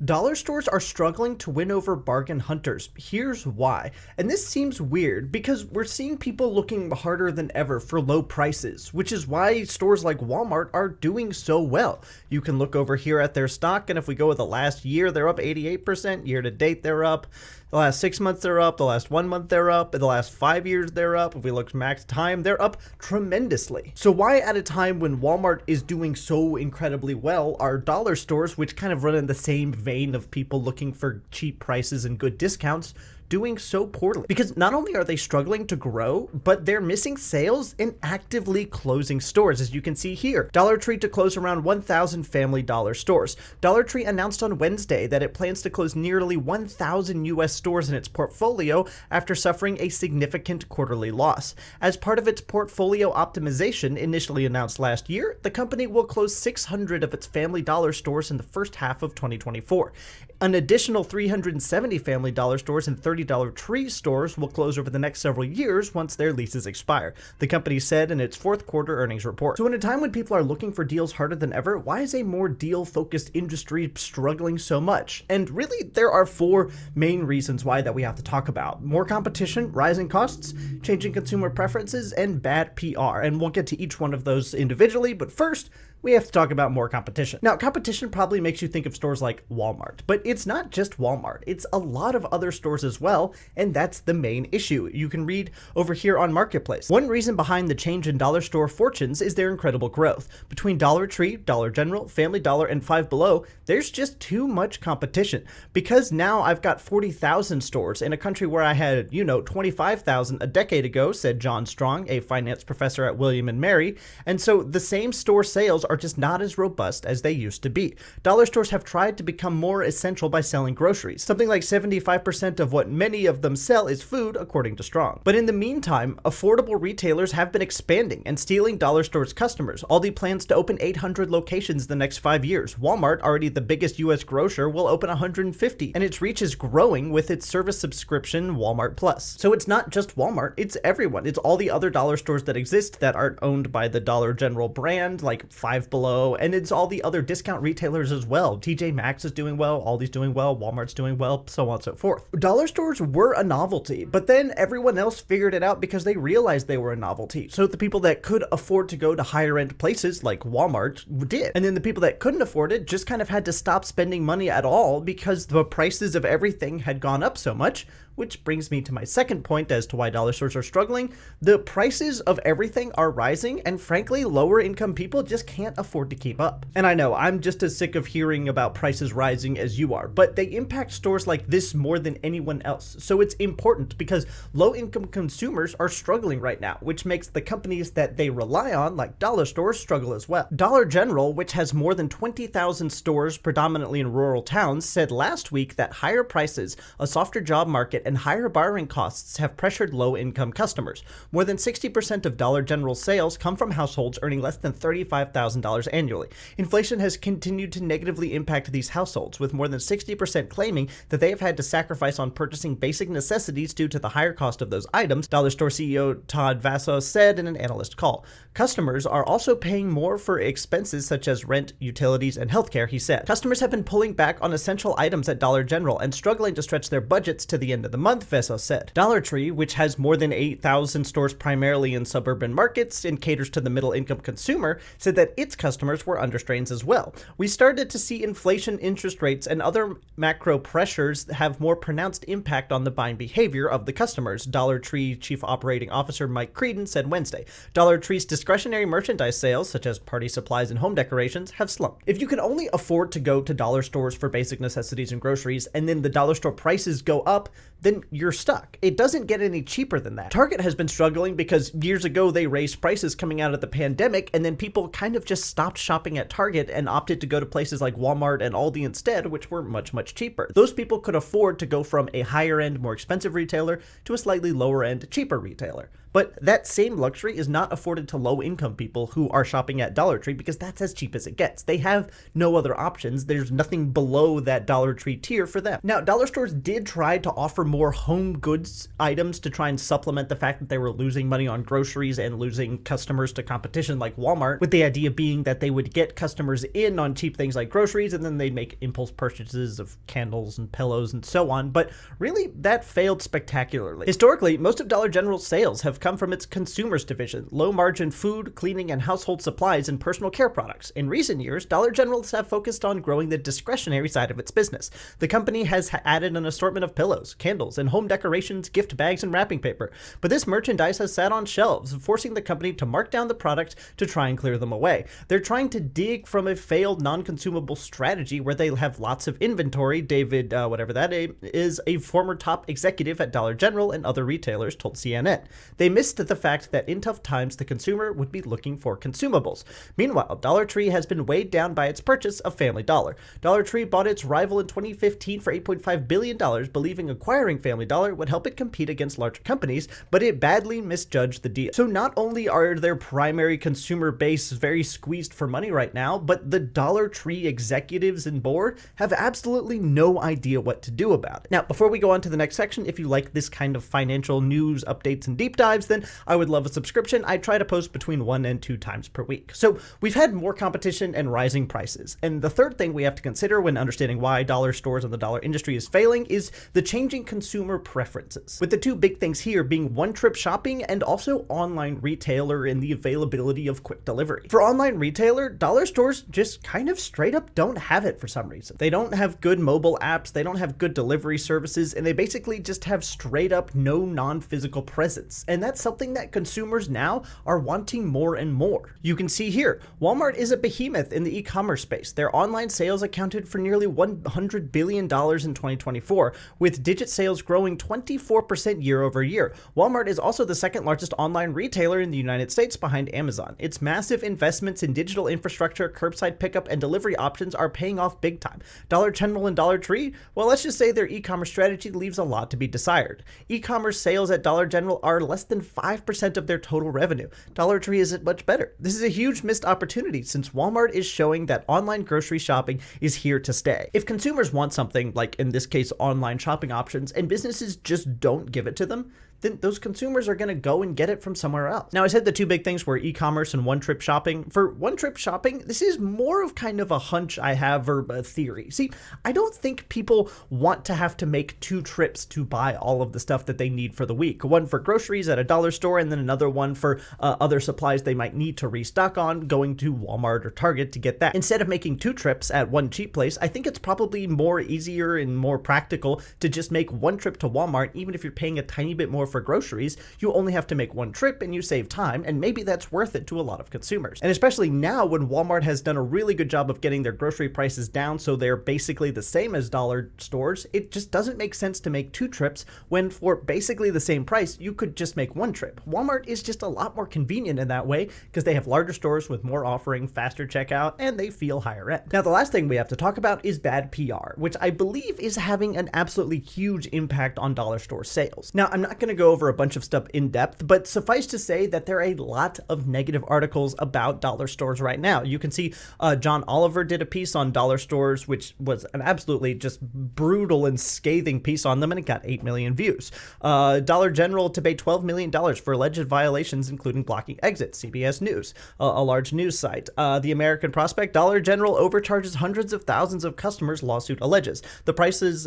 Dollar stores are struggling to win over bargain hunters. Here's why. And this seems weird because we're seeing people looking harder than ever for low prices, which is why stores like Walmart are doing so well. You can look over here at their stock, and if we go with the last year, they're up 88%. Year to date, they're up. The last 6 months, they're up. The last 1 month, they're up. In the last 5 years, they're up. If we look max time, they're up tremendously. So why at a time when Walmart is doing so incredibly well, are dollar stores, which kind of run in the same vein of people looking for cheap prices and good discounts, doing so poorly? Because not only are they struggling to grow, but they're missing sales and actively closing stores, as you can see here. Dollar Tree to close around 1,000 Family Dollar stores. Dollar Tree announced on Wednesday that it plans to close nearly 1,000 U.S. stores in its portfolio after suffering a significant quarterly loss. As part of its portfolio optimization initially announced last year, the company will close 600 of its Family Dollar stores in the first half of 2024. An additional 370 Family Dollar stores and 30 Dollar Tree stores will close over the next several years once their leases expire, the company said in its fourth quarter earnings report. So in a time when people are looking for deals harder than ever, why is a more deal-focused industry struggling so much? And really, there are four main reasons why that we have to talk about. More competition, rising costs, changing consumer preferences, and bad PR. And we'll get to each one of those individually, but first, we have to talk about more competition. Now, competition probably makes you think of stores like Walmart, but it's not just Walmart. It's a lot of other stores as well, and that's the main issue. You can read over here on Marketplace. One reason behind the change in dollar store fortunes is their incredible growth. Between Dollar Tree, Dollar General, Family Dollar, and Five Below, there's just too much competition. Because now I've got 40,000 stores in a country where I had, 25,000 a decade ago, said John Strong, a finance professor at William & Mary, and so the same store sales are just not as robust as they used to be. Dollar stores have tried to become more essential by selling groceries. Something like 75% of what many of them sell is food, according to Strong. But in the meantime, affordable retailers have been expanding and stealing dollar stores' customers. Aldi plans to open 800 locations the next 5 years. Walmart, already the biggest U.S. grocer, will open 150, and its reach is growing with its service subscription, Walmart Plus. So it's not just Walmart, it's everyone. It's all the other dollar stores that exist that aren't owned by the Dollar General brand, like Five Below, and it's all the other discount retailers as well. TJ Maxx is doing well, Aldi's doing well, Walmart's doing well, so on and so forth. Dollar stores were a novelty, but then everyone else figured it out because they realized they were a novelty. So the people that could afford to go to higher end places like Walmart did. And then the people that couldn't afford it just kind of had to stop spending money at all because the prices of everything had gone up so much. Which brings me to my second point as to why dollar stores are struggling. The prices of everything are rising, and frankly, lower income people just can't afford to keep up. And I know, I'm just as sick of hearing about prices rising as you are, but they impact stores like this more than anyone else. So it's important because low income consumers are struggling right now, which makes the companies that they rely on, like dollar stores, struggle as well. Dollar General, which has more than 20,000 stores predominantly in rural towns, said last week that higher prices, a softer job market, and higher borrowing costs have pressured low-income customers. More than 60% of Dollar General sales come from households earning less than $35,000 annually. Inflation has continued to negatively impact these households, with more than 60% claiming that they have had to sacrifice on purchasing basic necessities due to the higher cost of those items, Dollar Store CEO Todd Vasos said in an analyst call. Customers are also paying more for expenses such as rent, utilities, and healthcare, he said. Customers have been pulling back on essential items at Dollar General and struggling to stretch their budgets to the end of the month, Vasos said. Dollar Tree, which has more than 8,000 stores primarily in suburban markets and caters to the middle-income consumer, said that its customers were under strains as well. We started to see inflation, interest rates, and other macro pressures have more pronounced impact on the buying behavior of the customers, Dollar Tree Chief Operating Officer Mike Creedon said Wednesday. Dollar Tree's discretionary merchandise sales, such as party supplies and home decorations, have slumped. If you can only afford to go to dollar stores for basic necessities and groceries, and then the dollar store prices go up, then you're stuck. It doesn't get any cheaper than that. Target has been struggling because years ago they raised prices coming out of the pandemic, and then people kind of just stopped shopping at Target and opted to go to places like Walmart and Aldi instead, which were much, much cheaper. Those people could afford to go from a higher end, more expensive retailer to a slightly lower end, cheaper retailer. But that same luxury is not afforded to low-income people who are shopping at Dollar Tree because that's as cheap as it gets. They have no other options. There's nothing below that Dollar Tree tier for them. Now, dollar stores did try to offer more home goods items to try and supplement the fact that they were losing money on groceries and losing customers to competition like Walmart, with the idea being that they would get customers in on cheap things like groceries and then they'd make impulse purchases of candles and pillows and so on. But really, that failed spectacularly. Historically, most of Dollar General's sales have come from its consumers division, low-margin food, cleaning, and household supplies and personal care products. In recent years, Dollar General have focused on growing the discretionary side of its business. The company has added an assortment of pillows, candles, and home decorations, gift bags, and wrapping paper. But this merchandise has sat on shelves, forcing the company to mark down the product to try and clear them away. They're trying to dig from a failed non-consumable strategy where they have lots of inventory. David, whatever that is, a former top executive at Dollar General and other retailers, told CNN. They missed the fact that in tough times, the consumer would be looking for consumables. Meanwhile, Dollar Tree has been weighed down by its purchase of Family Dollar. Dollar Tree bought its rival in 2015 for $8.5 billion, believing acquiring Family Dollar would help it compete against larger companies, but it badly misjudged the deal. So not only are their primary consumer base very squeezed for money right now, but the Dollar Tree executives and board have absolutely no idea what to do about it. Now, before we go on to the next section, if you like this kind of financial news updates and deep dives, then I would love a subscription. I try to post between 1 and 2 times per week. So we've had more competition and rising prices. And the third thing we have to consider when understanding why dollar stores and the dollar industry is failing is the changing consumer preferences. With the two big things here being one-trip shopping and also online retailer and the availability of quick delivery. For online retailer, dollar stores just kind of straight up don't have it for some reason. They don't have good mobile apps, they don't have good delivery services, and they basically just have straight up no non-physical presence. And that's something that consumers now are wanting more and more. You can see here, Walmart is a behemoth in the e-commerce space. Their online sales accounted for nearly $100 billion in 2024, with digit sales growing 24% year over year. Walmart is also the second largest online retailer in the United States behind Amazon. Its massive investments in digital infrastructure, curbside pickup, and delivery options are paying off big time. Dollar General and Dollar Tree, well, let's just say their e-commerce strategy leaves a lot to be desired. E-commerce sales at Dollar General are less than 5% of their total revenue. Dollar Tree isn't much better. This is a huge missed opportunity since Walmart is showing that online grocery shopping is here to stay. If consumers want something, like in this case online shopping options, and businesses just don't give it to them, then those consumers are going to go and get it from somewhere else. Now, I said the two big things were e-commerce and one-trip shopping. For one-trip shopping, this is more of kind of a hunch I have or a theory. See, I don't think people want to have to make 2 trips to buy all of the stuff that they need for the week. One for groceries at a dollar store and then another one for other supplies they might need to restock on, going to Walmart or Target to get that. Instead of making 2 trips at one cheap place, I think it's probably more easier and more practical to just make 1 trip to Walmart. Even if you're paying a tiny bit more for groceries, you only have to make 1 trip and you save time, and maybe that's worth it to a lot of consumers. And especially now when Walmart has done a really good job of getting their grocery prices down so they're basically the same as dollar stores, it just doesn't make sense to make 2 trips when for basically the same price you could just make 1 trip. Walmart is just a lot more convenient in that way because they have larger stores with more offering, faster checkout, and they feel higher end. Now, the last thing we have to talk about is bad PR, which I believe is having an absolutely huge impact on dollar store sales. Now, I'm not going to go over a bunch of stuff in depth, but suffice to say that there are a lot of negative articles about dollar stores right now. You can see John Oliver did a piece on dollar stores, which was an absolutely just brutal and scathing piece on them, and it got 8 million views. Dollar General to pay $12 million for alleged violations, including blocking exits, CBS News, a large news site. The American Prospect, Dollar General overcharges hundreds of thousands of customers, lawsuit alleges. The prices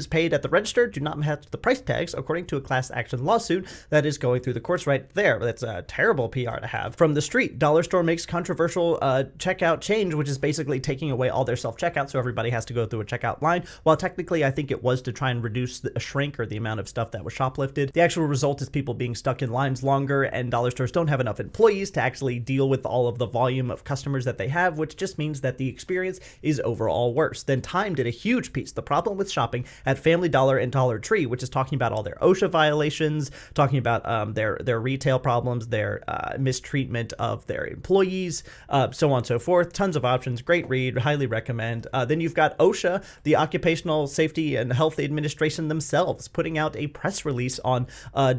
paid at the register do not match the price tags, according to a class action lawsuit that is going through the courts right there. That's a terrible PR to have. From the street, Dollar Store makes controversial checkout change, which is basically taking away all their self-checkout, so everybody has to go through a checkout line. While technically I think it was to try and reduce the shrink or the amount of stuff that was shoplifted, the actual result is people being stuck in lines longer, and dollar stores don't have enough employees to actually deal with all of the volume of customers that they have, which just means that the experience is overall worse. Then Time did a huge piece, The Problem with Shopping at Family Dollar and Dollar Tree, which is talking about all their OSHA violations, talking about their retail problems, their mistreatment of their employees, so on and so forth. Tons of options. Great read. Highly recommend. Then you've got OSHA, the Occupational Safety and Health Administration themselves, putting out a press release on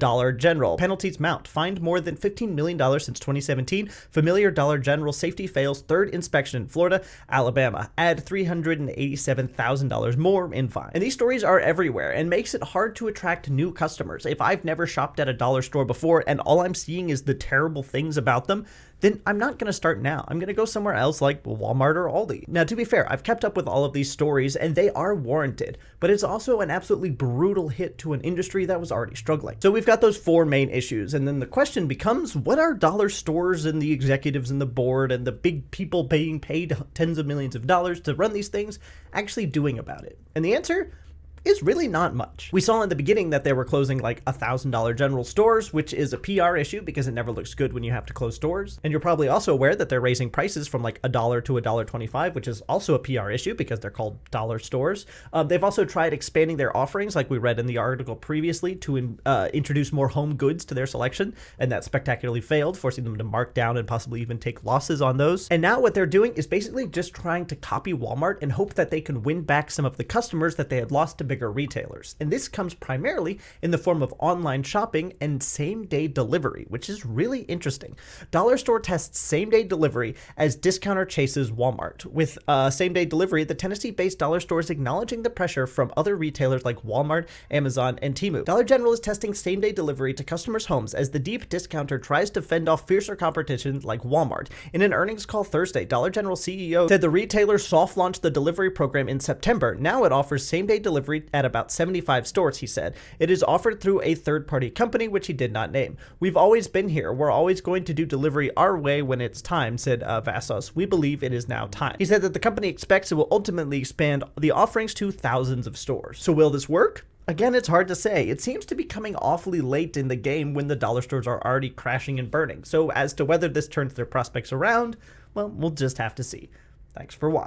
Dollar General. Penalties mount. Fined more than $15 million since 2017. Familiar Dollar General safety fails third inspection in Florida. Alabama. Add $387,000 more in fine. And these stories are everywhere and makes it hard to attract new customers. If I've never shopped at a dollar store before and all I'm seeing is the terrible things about them, then I'm not going to start now. I'm going to go somewhere else like Walmart or Aldi. Now, to be fair, I've kept up with all of these stories and they are warranted, but it's also an absolutely brutal hit to an industry that was already struggling. So we've got those four main issues. And then the question becomes, what are dollar stores and the executives and the board and the big people being paid tens of millions of dollars to run these things actually doing about it? And the answer is really not much. We saw in the beginning that they were closing like $1,000 general stores, which is a PR issue because it never looks good when you have to close stores. And you're probably also aware that they're raising prices from like $1 to $1.25, which is also a PR issue because they're called dollar stores. They've also tried expanding their offerings, like we read in the article previously, to introduce more home goods to their selection, and that spectacularly failed, forcing them to mark down and possibly even take losses on those. And now what they're doing is basically just trying to copy Walmart and hope that they can win back some of the customers that they had lost to bigger retailers. And this comes primarily in the form of online shopping and same-day delivery, which is really interesting. Dollar Store tests same-day delivery as discounter chases Walmart. With same-day delivery, the Tennessee-based Dollar Store is acknowledging the pressure from other retailers like Walmart, Amazon, and Temu. Dollar General is testing same-day delivery to customers' homes as the deep discounter tries to fend off fiercer competition like Walmart. In an earnings call Thursday, Dollar General CEO said the retailer soft-launched the delivery program in September. Now it offers same-day delivery at about 75 stores, he said. It is offered through a third-party company, which he did not name. We've always been here. We're always going to do delivery our way when it's time, said Vassos. We believe it is now time. He said that the company expects it will ultimately expand the offerings to thousands of stores. So will this work? Again, it's hard to say. It seems to be coming awfully late in the game when the dollar stores are already crashing and burning. So as to whether this turns their prospects around, well, we'll just have to see. Thanks for watching.